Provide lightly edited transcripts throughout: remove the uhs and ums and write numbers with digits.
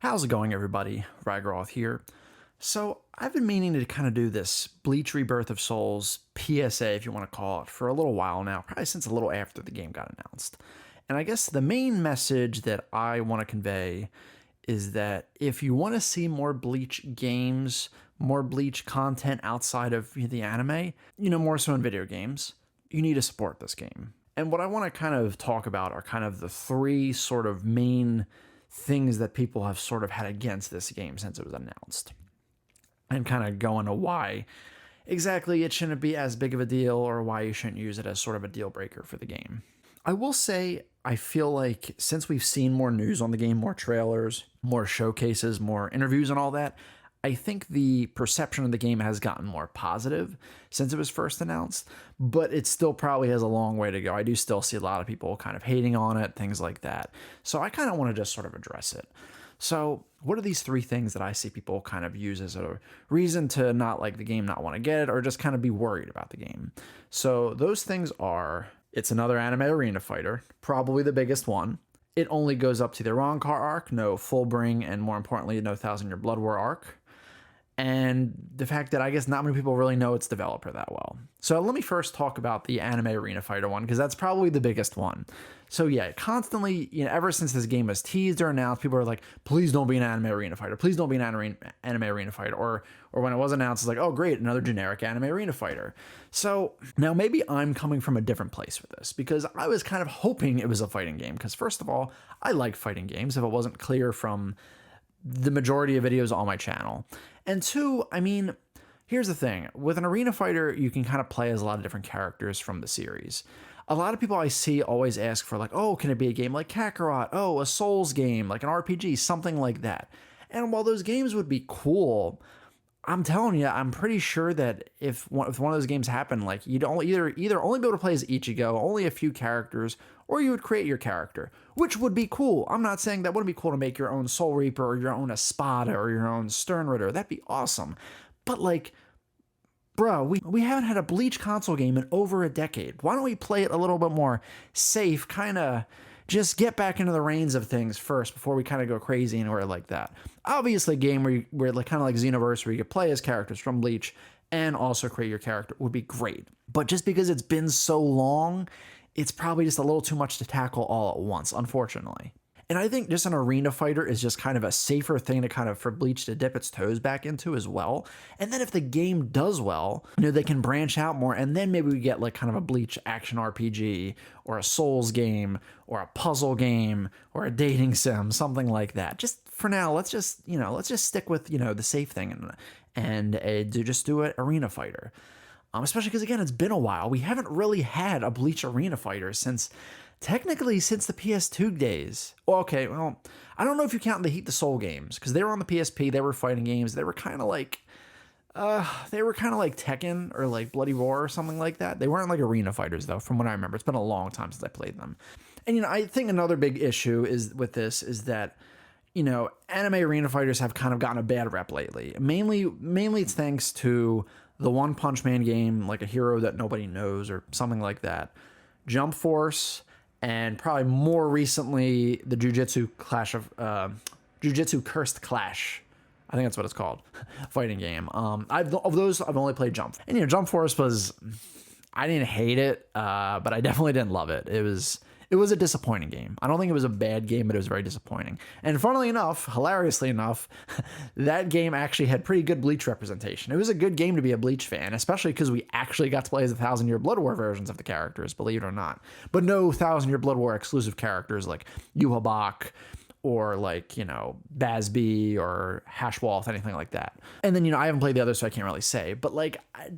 How's it going, everybody? Rygroth here. So, I've been meaning to kind of do this Bleach Rebirth of Souls PSA, if you want to call it, for a little while now, probably since a little after the game got announced. And I guess the main message that I want to convey is that if you want to see more Bleach games, more Bleach content outside of the anime, more so in video games, you need to support this game. And what I want to kind of talk about are kind of the three sort of main things that people have sort of had against this game since it was announced. And kind of go into why exactly it shouldn't be as big of a deal or why you shouldn't use it as sort of a deal breaker for the game. I will say, I feel like since we've seen more news on the game, more trailers, more showcases, more interviews and all that, I think the perception of the game has gotten more positive since it was first announced, but it still probably has a long way to go. I do still see a lot of people kind of hating on it, things like that. So I kind of want to just sort of address it. So what are these three things that I see people kind of use as a reason to not like the game, not want to get it, or just kind of be worried about the game? So those things are, it's another anime arena fighter, probably the biggest one. It only goes up to the Roncar arc, no Fullbring, and more importantly, no Thousand Year Blood War arc. And the fact that I guess not many people really know its developer that well. So let me first talk about the anime arena fighter one, because that's probably the biggest one. So yeah, constantly, ever since this game was teased or announced, people are like, please don't be an anime arena fighter. Please don't be an anime arena fighter. Or when it was announced, it's like, oh great, another generic anime arena fighter. So now maybe I'm coming from a different place with this, because I was kind of hoping it was a fighting game. Because first of all, I like fighting games, if it wasn't clear from the majority of videos on my channel. And two, I mean, here's the thing. With an arena fighter, you can kind of play as a lot of different characters from the series. A lot of people I see always ask for like, oh, can it be a game like Kakarot? Oh, a Souls game, like an RPG, something like that. And while those games would be cool, I'm telling you, I'm pretty sure that if one of those games happened, like you'd either only be able to play as Ichigo, only a few characters, or you would create your character, which would be cool. I'm not saying that wouldn't be cool to make your own Soul Reaper or your own Espada or your own Sternritter. That'd be awesome. But like, bro, we haven't had a Bleach console game in over a decade. Why don't we play it a little bit more safe, kind of just get back into the reins of things first before we kind of go crazy and like that. Obviously, a game where like kind of like Xenoverse, where you could play as characters from Bleach and also create your character would be great. But just because it's been so long, it's probably just a little too much to tackle all at once, unfortunately. And I think just an arena fighter is just kind of a safer thing to kind of for Bleach to dip its toes back into as well. And then if the game does well, they can branch out more, and then maybe we get like kind of a Bleach action RPG or a Souls game or a puzzle game or a dating sim, something like that. Just for now, let's just stick with, the safe thing and just do an arena fighter. Especially because, again, it's been a while. We haven't really had a Bleach arena fighter since the PS2 days. Well, okay, well, I don't know if you count the Heat the Soul games, because they were on the PSP, they were fighting games, they were kind of like Tekken or like Bloody Roar or something like that. They weren't like arena fighters, though, from what I remember. It's been a long time since I played them. And, I think another big issue is that anime arena fighters have kind of gotten a bad rep lately. Mainly it's thanks to the One Punch Man game, like a hero that nobody knows or something like that, Jump Force, and probably more recently the Jujutsu Cursed Clash. I think that's what it's called, fighting game. I've only played Jump, and Jump Force I didn't hate it, but I definitely didn't love it. It was a disappointing game. I don't think it was a bad game, but it was very disappointing. And funnily enough, hilariously enough, that game actually had pretty good Bleach representation. It was a good game to be a Bleach fan, especially because we actually got to play as the Thousand Year Blood War versions of the characters, believe it or not. But no Thousand Year Blood War exclusive characters like Yhwach or like, Bazby or Hashwolf, anything like that. And then, I haven't played the others, so I can't really say. But like,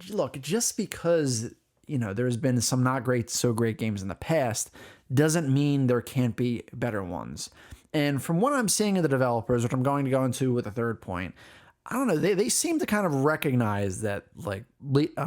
look, just because there's been some not so great games in the past doesn't mean there can't be better ones. And from what I'm seeing of the developers, which I'm going to go into with a third point, I don't know, they seem to kind of recognize that like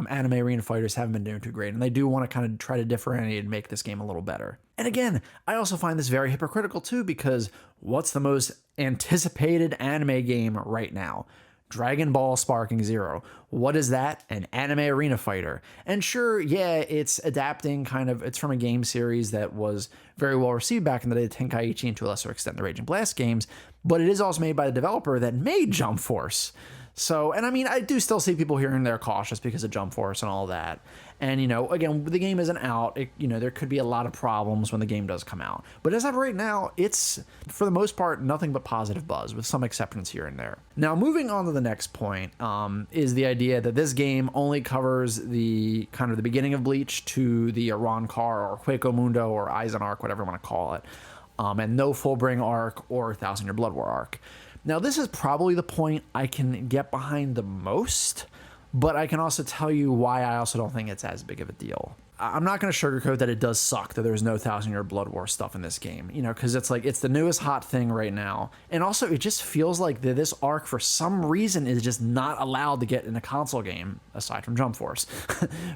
anime arena fighters haven't been doing too great, and they do want to kind of try to differentiate and make this game a little better. And again, I also find this very hypocritical too, because what's the most anticipated anime game right now? Dragon Ball Sparking Zero. What is that? An anime arena fighter. And sure, yeah, it's adapting it's from a game series that was very well received back in the day, the Tenkaichi, and to a lesser extent the Raging Blast games, but it is also made by the developer that made Jump Force. So, and I mean, I do still see people here and there cautious because of Jump Force and all that. And, again, the game isn't out. There could be a lot of problems when the game does come out. But as of right now, it's, for the most part, nothing but positive buzz with some exceptions here and there. Now, moving on to the next point is the idea that this game only covers the the beginning of Bleach to the Arrancar or Hueco Mundo or Aizen arc, whatever you want to call it, and no Fullbring arc or 1,000 Year Blood War arc. Now, this is probably the point I can get behind the most, but I can also tell you why I also don't think it's as big of a deal. I'm not going to sugarcoat that it does suck that there's no 1,000 Year Blood War stuff in this game, because it's the newest hot thing right now. And also, it just feels like this arc, for some reason, is just not allowed to get in a console game, aside from Jump Force,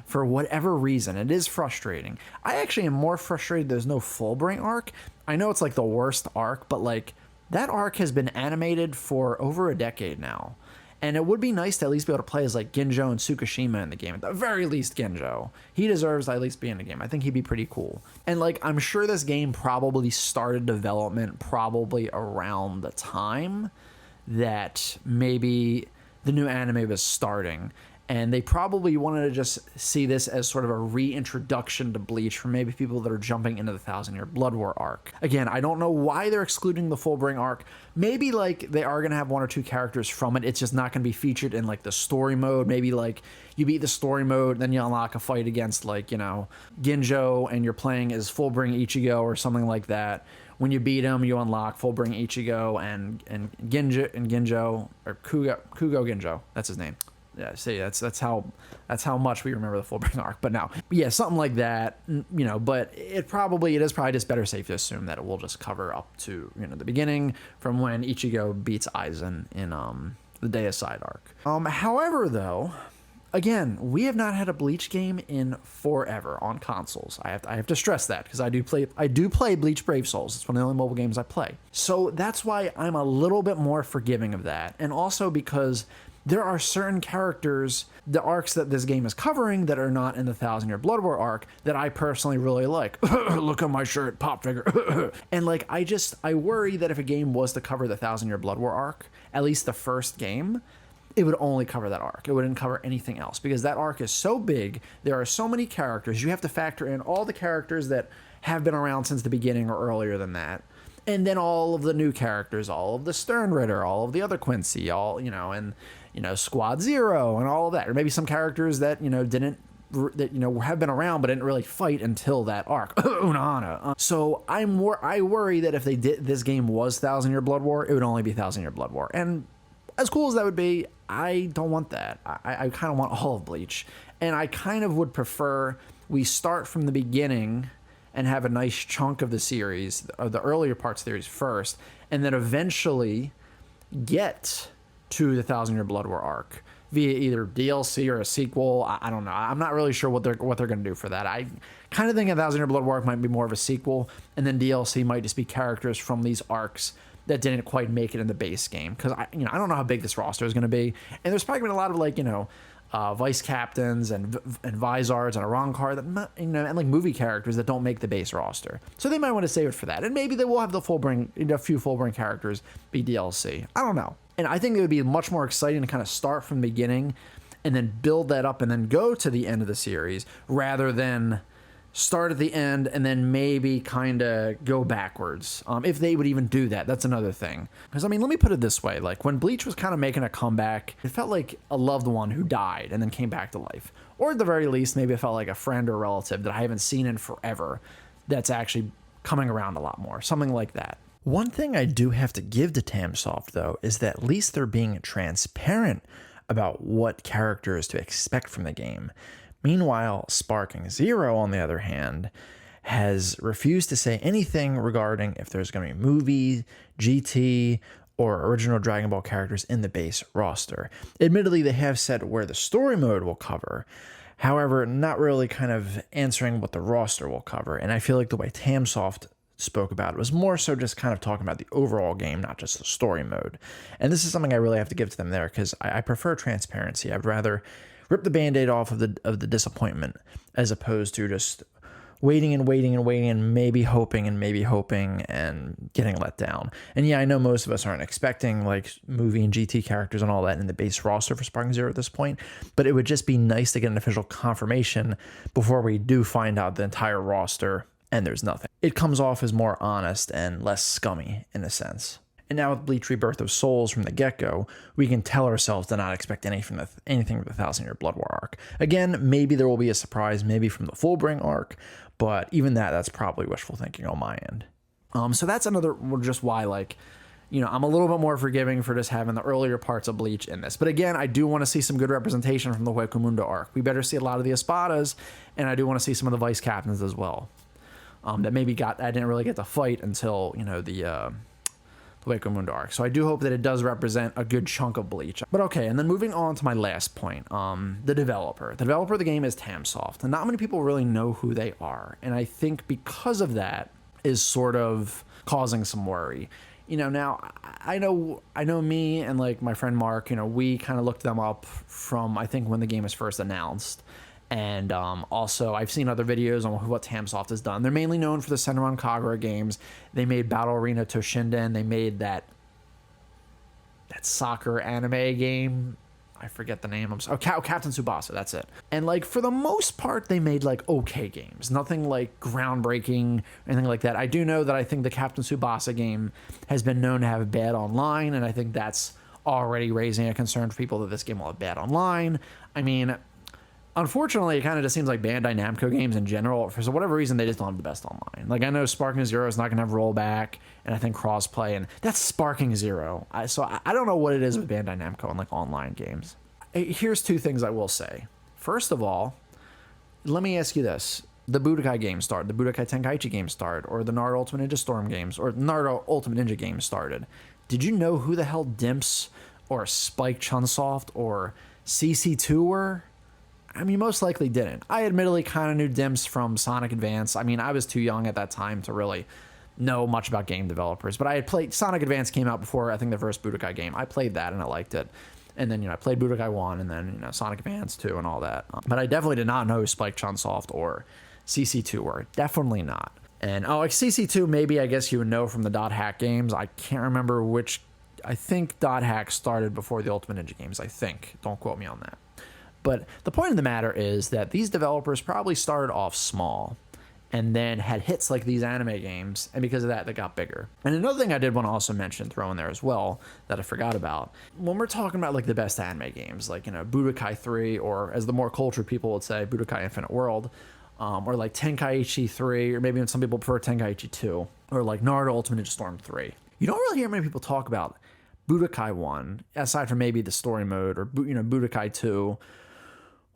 for whatever reason. It is frustrating. I actually am more frustrated there's no Fullbring arc. I know it's the worst arc, but that arc has been animated for over a decade now. And it would be nice to at least be able to play as Ginjo and Tsukishima in the game. At the very least, Ginjo. He deserves to at least be in the game. I think he'd be pretty cool. And I'm sure this game probably started development probably around the time that maybe the new anime was starting. And they probably wanted to just see this as sort of a reintroduction to Bleach for maybe people that are jumping into the 1,000 Year Blood War arc. Again, I don't know why they're excluding the Fullbring arc. Maybe they are going to have one or two characters from it. It's just not going to be featured in the story mode. Maybe you beat the story mode, then you unlock a fight against Ginjo and you're playing as Fullbring Ichigo or something like that. When you beat him, you unlock Fullbring Ichigo and Ginjo or Kugo Ginjo. That's his name. Yeah, see, that's how much we remember the Fullbring arc. But now, yeah, something like that, but it is probably just better safe to assume that it will just cover up to, the beginning from when Ichigo beats Aizen in the Deicide arc. However, though, again, we have not had a Bleach game in forever on consoles. I have to stress that because I do play Bleach Brave Souls. It's one of the only mobile games I play. So that's why I'm a little bit more forgiving of that. And also because there are certain characters, the arcs that this game is covering that are not in the 1,000 Year Blood War arc that I personally really like. Look at my shirt, pop figure. And I worry that if a game was to cover the 1,000 Year Blood War arc, at least the first game, it would only cover that arc. It wouldn't cover anything else because that arc is so big. There are so many characters. You have to factor in all the characters that have been around since the beginning or earlier than that. And then all of the new characters, all of the Stern Ritter, all of the other Quincy, Squad Zero and all of that. Or maybe some characters that, have been around but didn't really fight until that arc. Unahana. So I worry that if this game was 1,000 Year Blood War, it would only be 1,000 Year Blood War. And as cool as that would be, I don't want that. I kind of want all of Bleach. And I kind of would prefer we start from the beginning and have a nice chunk of the series, or the earlier parts of the series first, and then eventually get to the 1,000 Year Blood War arc via either DLC or a sequel. I don't know. I'm not really sure what they're going to do for that. I kind of think a 1,000 Year Blood War arc might be more of a sequel, and then DLC might just be characters from these arcs that didn't quite make it in the base game. Because I don't know how big this roster is going to be, and there's probably been a lot of vice captains and Vizards and a Arrancar that and movie characters that don't make the base roster. So they might want to save it for that, and maybe they will have a few Fullbring characters be DLC. I don't know. And I think it would be much more exciting to kind of start from the beginning and then build that up and then go to the end of the series rather than start at the end and then maybe kind of go backwards. If they would even do that, that's another thing. Because, let me put it this way. When Bleach was kind of making a comeback, it felt like a loved one who died and then came back to life. Or at the very least, maybe it felt like a friend or relative that I haven't seen in forever that's actually coming around a lot more. Something like that. One thing I do have to give to Tamsoft, though, is that at least they're being transparent about what characters to expect from the game. Meanwhile, Sparking Zero, on the other hand, has refused to say anything regarding if there's going to be movie, GT, or original Dragon Ball characters in the base roster. Admittedly, they have said where the story mode will cover. However, not really kind of answering what the roster will cover. And I feel like the way Tamsoft spoke about. It was more so just kind of talking about the overall game, not just the story mode. And this is something I really have to give to them there, because I prefer transparency. I'd rather rip the Band-Aid off of the disappointment as opposed to just waiting and waiting and waiting and maybe hoping and getting let down. And yeah, I know most of us aren't expecting like movie and GT characters and all that in the base roster for Sparking Zero at this point, but it would just be nice to get an official confirmation before we do find out the entire roster and there's nothing. It comes off as more honest and less scummy in a sense. And now with Bleach Rebirth of Souls from the get-go, we can tell ourselves to not expect anything from the 1,000-year Blood War arc. Again, maybe there will be a surprise, maybe from the Fullbring arc, but even that's probably wishful thinking on my end. So that's another, just why, like, you know, I'm a little bit more forgiving for just having the earlier parts of Bleach in this. But again, I do want to see some good representation from the Hueco Mundo arc. We better see a lot of the Espadas, and I do want to see some of the vice captains as well. That maybe I didn't really get to fight until, you know, the Hueco Mundo arc. So I do hope that it does represent a good chunk of Bleach. But okay, and then moving on to my last point, the developer. The developer of the game is Tamsoft, and not many people really know who they are. And I think because of that is sort of causing some worry. You know, now I know me and like my friend Mark, you know, we kind of looked them up from, I think, when the game was first announced. And also, I've seen other videos on what Tamsoft has done. They're mainly known for the Senran Kagura games. They made Battle Arena Toshinden. They made that soccer anime game. I forget the name. Captain Tsubasa, that's it. And like for the most part, they made like okay games. Nothing like groundbreaking or anything like that. I do know that I think the Captain Tsubasa game has been known to have bad online, and I think that's already raising a concern for people that this game will have bad online. I mean, unfortunately, it kind of just seems like Bandai Namco games in general, for whatever reason, they just don't have the best online. Like, I know Sparking Zero is not going to have rollback, and I think crossplay, and that's Sparking Zero. So I don't know what it is with Bandai Namco and, like, online games. Here's two things I will say. First of all, let me ask you this. The Budokai game started, the Budokai Tenkaichi game started, or the Naruto Ultimate Ninja Storm games, or Naruto Ultimate Ninja games started. Did you know who the hell Dimps, or Spike Chunsoft, or CC2 were? I mean, most likely didn't. I admittedly kind of knew Dimps from Sonic Advance. I mean, I was too young at that time to really know much about game developers, but I had played, Sonic Advance came out before, I think, the first Budokai game. I played that and I liked it. And then, you know, I played Budokai 1 and then, you know, Sonic Advance 2 and all that. But I definitely did not know who Spike Chunsoft or CC2 were. Definitely not. And, like CC2, maybe I guess you would know from the Dot Hack games. I can't remember which. I think Dot Hack started before the Ultimate Ninja games, I think. Don't quote me on that. But the point of the matter is that these developers probably started off small and then had hits like these anime games, and because of that, they got bigger. And another thing I did want to also mention, throw in there as well, that I forgot about, when we're talking about like the best anime games, like, you know, Budokai 3, or as the more cultured people would say, Budokai Infinite World, or like Tenkaichi 3, or maybe even some people prefer Tenkaichi 2, or like Naruto Ultimate Ninja Storm 3. You don't really hear many people talk about Budokai 1, aside from maybe the story mode, or, you know, Budokai 2,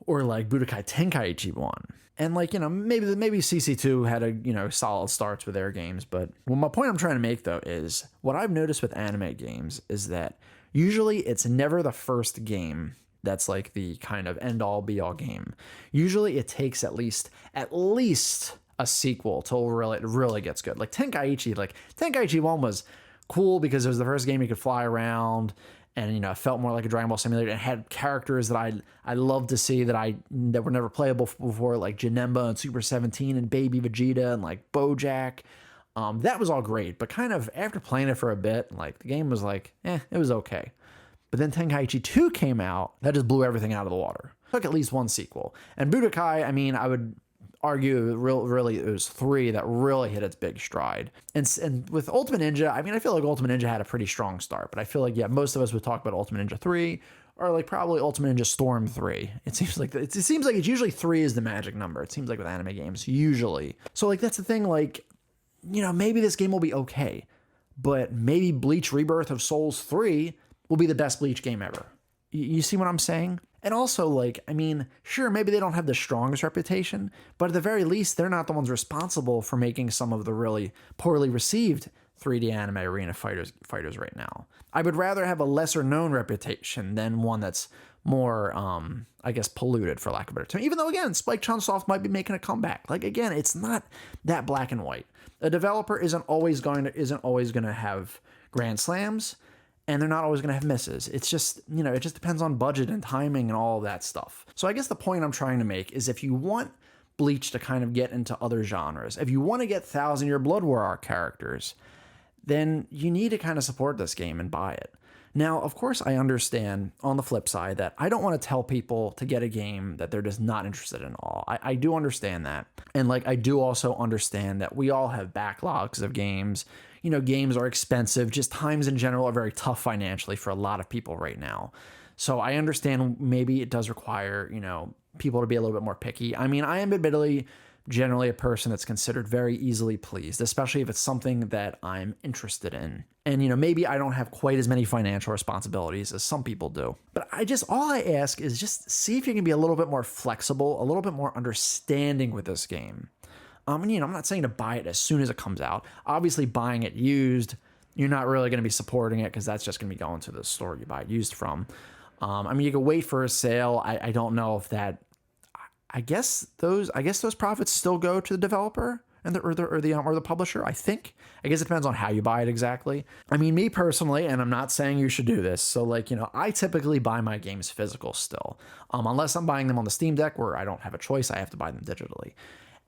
or like Budokai Tenkaichi 1. And like, you know, maybe CC2 had a, you know, solid starts with their games. But well, my point I'm trying to make, though, is what I've noticed with anime games is that usually it's never the first game that's like the kind of end-all be-all game. Usually it takes at least a sequel till it really gets good. Like Tenkaichi 1 was cool because it was the first game you could fly around, and, you know, it felt more like a Dragon Ball simulator. It had characters that I love to see that were never playable before, like Janemba and Super 17 and Baby Vegeta and like Bojack. That was all great, but kind of after playing it for a bit, like the game was like, it was okay. But then Tenkaichi 2 came out, that just blew everything out of the water. Took at least one sequel. And Budokai, I mean, I would argue really it was 3 that really hit its big stride. And with Ultimate Ninja, I mean, I feel like Ultimate Ninja had a pretty strong start, but I feel like, yeah, most of us would talk about Ultimate Ninja 3 or like probably Ultimate Ninja Storm 3. It seems like it's usually 3 is the magic number. It seems like with anime games, usually. So like that's the thing, like, you know, maybe this game will be okay, but maybe Bleach Rebirth of Souls 3 will be the best Bleach game ever. You see what I'm saying? And also, like, I mean, sure, maybe they don't have the strongest reputation, but at the very least, they're not the ones responsible for making some of the really poorly received 3D anime arena fighters right now. I would rather have a lesser known reputation than one that's more, I guess, polluted, for lack of a better term. Even though, again, Spike Chunsoft might be making a comeback. Like, again, it's not that black and white. A developer isn't always going to have grand slams, and they're not always going to have misses. It's just, it just depends on budget and timing and all of that stuff. So I guess the point I'm trying to make is, if you want Bleach to kind of get into other genres, if you want to get 1,000-year Blood War arc characters, then you need to kind of support this game and buy it. Now, of course, I understand on the flip side that I don't want to tell people to get a game that they're just not interested in all. I do understand that. And like, I do also understand that we all have backlogs of games. Games are expensive. Just times in general are very tough financially for a lot of people right now. So I understand maybe it does require, people to be a little bit more picky. I mean, I am admittedly generally a person that's considered very easily pleased, especially if it's something that I'm interested in. And, maybe I don't have quite as many financial responsibilities as some people do. But all I ask is just see if you can be a little bit more flexible, a little bit more understanding with this game. I'm not saying to buy it as soon as it comes out. Obviously, buying it used, you're not really going to be supporting it, because that's just going to be going to the store you buy it used from. You can wait for a sale. I don't know if that. I guess those profits still go to the developer and the publisher. I think. I guess it depends on how you buy it exactly. I mean, me personally, and I'm not saying you should do this. So I typically buy my games physical still, unless I'm buying them on the Steam Deck, where I don't have a choice. I have to buy them digitally.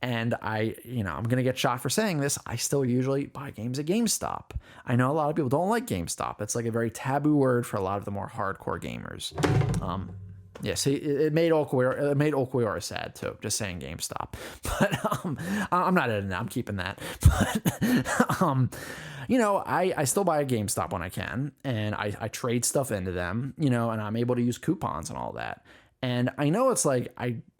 And I'm going to get shot for saying this. I still usually buy games at GameStop. I know a lot of people don't like GameStop. It's like a very taboo word for a lot of the more hardcore gamers. Yeah, see, it made Okuiora sad too, just saying GameStop. But I'm not editing that. I'm keeping that. But I still buy a GameStop when I can, and I trade stuff into them, and I'm able to use coupons and all that. And I know it's like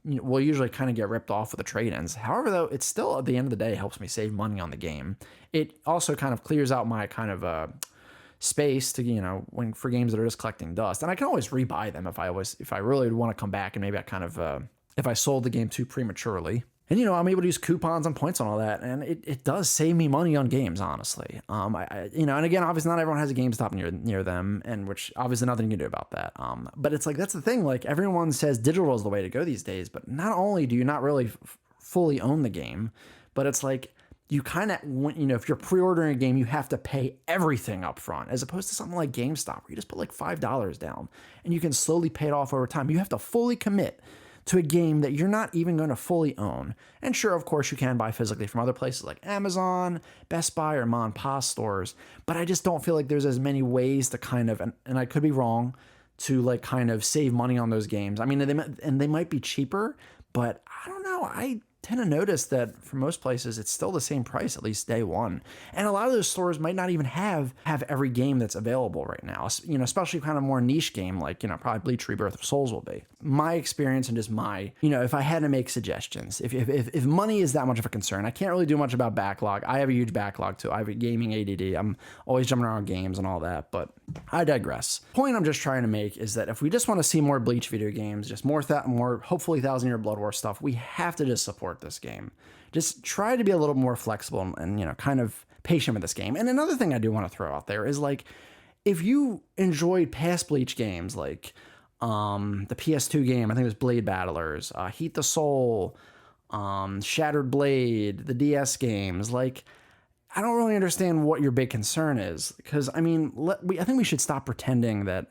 will usually kind of get ripped off with the trade-ins. However, though, it still at the end of the day helps me save money on the game. It also kind of clears out my kind of space to for games that are just collecting dust, and I can always rebuy them if I really want to come back, and maybe I kind of if I sold the game too prematurely. And I'm able to use coupons and points on all that, and it does save me money on games, honestly. And again, obviously not everyone has a GameStop near them, and which obviously nothing you can do about that. But it's like, that's the thing. Like, everyone says digital is the way to go these days, but not only do you not really fully own the game, but it's like, you kind of, if you're pre-ordering a game, you have to pay everything up front, as opposed to something like GameStop, where you just put like $5 down and you can slowly pay it off over time. You have to fully commit to a game that you're not even going to fully own. And sure, of course, you can buy physically from other places like Amazon, Best Buy, or mom and pop stores, but I just don't feel like there's as many ways to kind of, and I could be wrong, to like kind of save money on those games. I mean, they might be cheaper, but I don't know. I tend to notice that for most places, it's still the same price, at least day one. And a lot of those stores might not even have every game that's available right now, especially kind of more niche game like, probably Bleach Rebirth of Souls will be. My experience and just my, if I had to make suggestions, if money is that much of a concern, I can't really do much about backlog. I have a huge backlog too. I have a gaming ADD. I'm always jumping around games and all that, but I digress. Point I'm just trying to make is that if we just want to see more Bleach video games, just more hopefully 1,000-year Blood War stuff, we have to just support this game. Just try to be a little more flexible and kind of patient with this game. And another thing I do want to throw out there is, like, if you enjoyed past Bleach games like the PS2 game, I think it was Blade Battlers, Heat the Soul, Shattered Blade, the DS games, like, I don't really understand what your big concern is, because I think we should stop pretending that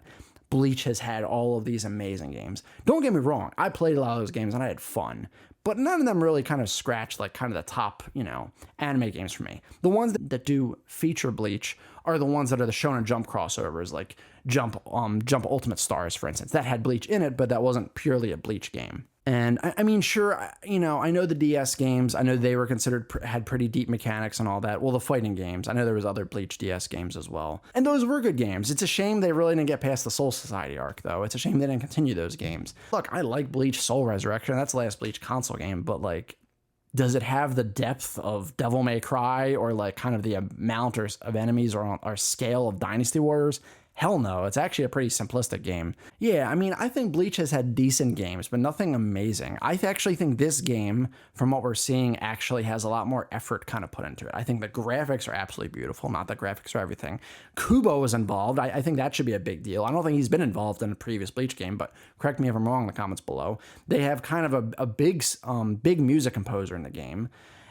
Bleach has had all of these amazing games. Don't get me wrong, I played a lot of those games and I had fun, but none of them really kind of scratch like kind of the top, anime games for me. The ones that do feature Bleach are the ones that are the Shonen Jump crossovers, like Jump Ultimate Stars, for instance. That had Bleach in it, but that wasn't purely a Bleach game. And I mean, sure, I know the DS games, I know they were considered, had pretty deep mechanics and all that. Well, the fighting games, I know there was other Bleach DS games as well. And those were good games. It's a shame they really didn't get past the Soul Society arc, though. It's a shame they didn't continue those games. Look, I like Bleach Soul Resurrection. That's the last Bleach console game, but like, does it have the depth of Devil May Cry, or like kind of the amount of enemies or scale of Dynasty Warriors? Hell no, it's actually a pretty simplistic game. Yeah, I mean, I think Bleach has had decent games, but nothing amazing. I actually think this game, from what we're seeing, actually has a lot more effort kind of put into it. I think the graphics are absolutely beautiful, not that graphics are everything. Kubo is involved. I think that should be a big deal. I don't think he's been involved in a previous Bleach game, but correct me if I'm wrong in the comments below. They have kind of a big music composer in the game,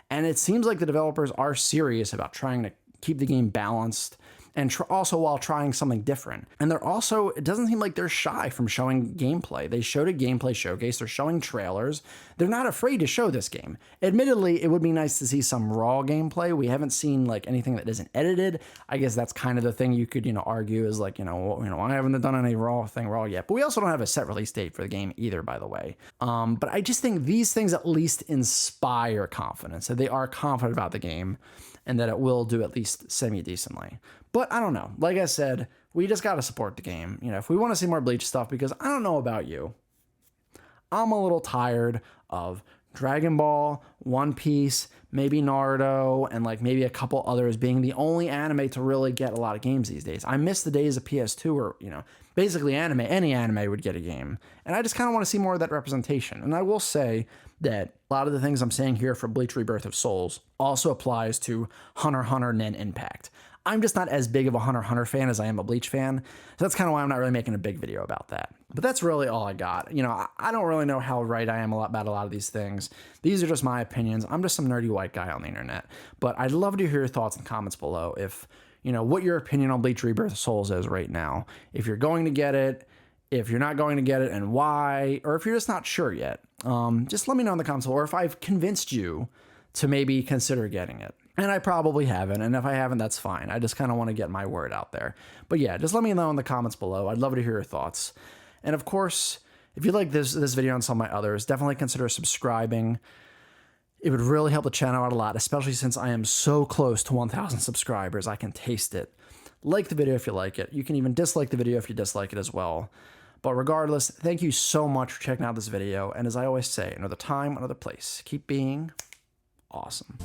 and it seems like the developers are serious about trying to keep the game balanced, and also while trying something different. And they're also, it doesn't seem like they're shy from showing gameplay. They showed a gameplay showcase, they're showing trailers. They're not afraid to show this game. Admittedly, it would be nice to see some raw gameplay. We haven't seen like anything that isn't edited. I guess that's kind of the thing you could, argue is like, why haven't they done any raw yet? But we also don't have a set release date for the game either, by the way. But I just think these things at least inspire confidence, that they are confident about the game and that it will do at least semi-decently. But I don't know. Like I said, we just got to support the game. If we want to see more Bleach stuff, because I don't know about you, I'm a little tired of Dragon Ball, One Piece, maybe Naruto, and like maybe a couple others being the only anime to really get a lot of games these days. I miss the days of PS2 where, basically any anime would get a game. And I just kind of want to see more of that representation. And I will say that a lot of the things I'm saying here for Bleach Rebirth of Souls also applies to Hunter x Hunter Nen Impact. I'm just not as big of a Hunter x Hunter fan as I am a Bleach fan. So that's kind of why I'm not really making a big video about that. But that's really all I got. I don't really know how right I am about a lot of these things. These are just my opinions. I'm just some nerdy white guy on the internet. But I'd love to hear your thoughts in the comments below if, what your opinion on Bleach Rebirth of Souls is right now. If you're going to get it, if you're not going to get it and why, or if you're just not sure yet. Just let me know in the comments below, or if I've convinced you to maybe consider getting it. And I probably haven't, and if I haven't, that's fine. I just kind of want to get my word out there. But yeah, just let me know in the comments below. I'd love to hear your thoughts. And of course, if you like this video and some of my others, definitely consider subscribing. It would really help the channel out a lot, especially since I am so close to 1,000 subscribers. I can taste it. Like the video if you like it. You can even dislike the video if you dislike it as well. But regardless, thank you so much for checking out this video. And as I always say, another time, another place. Keep being awesome.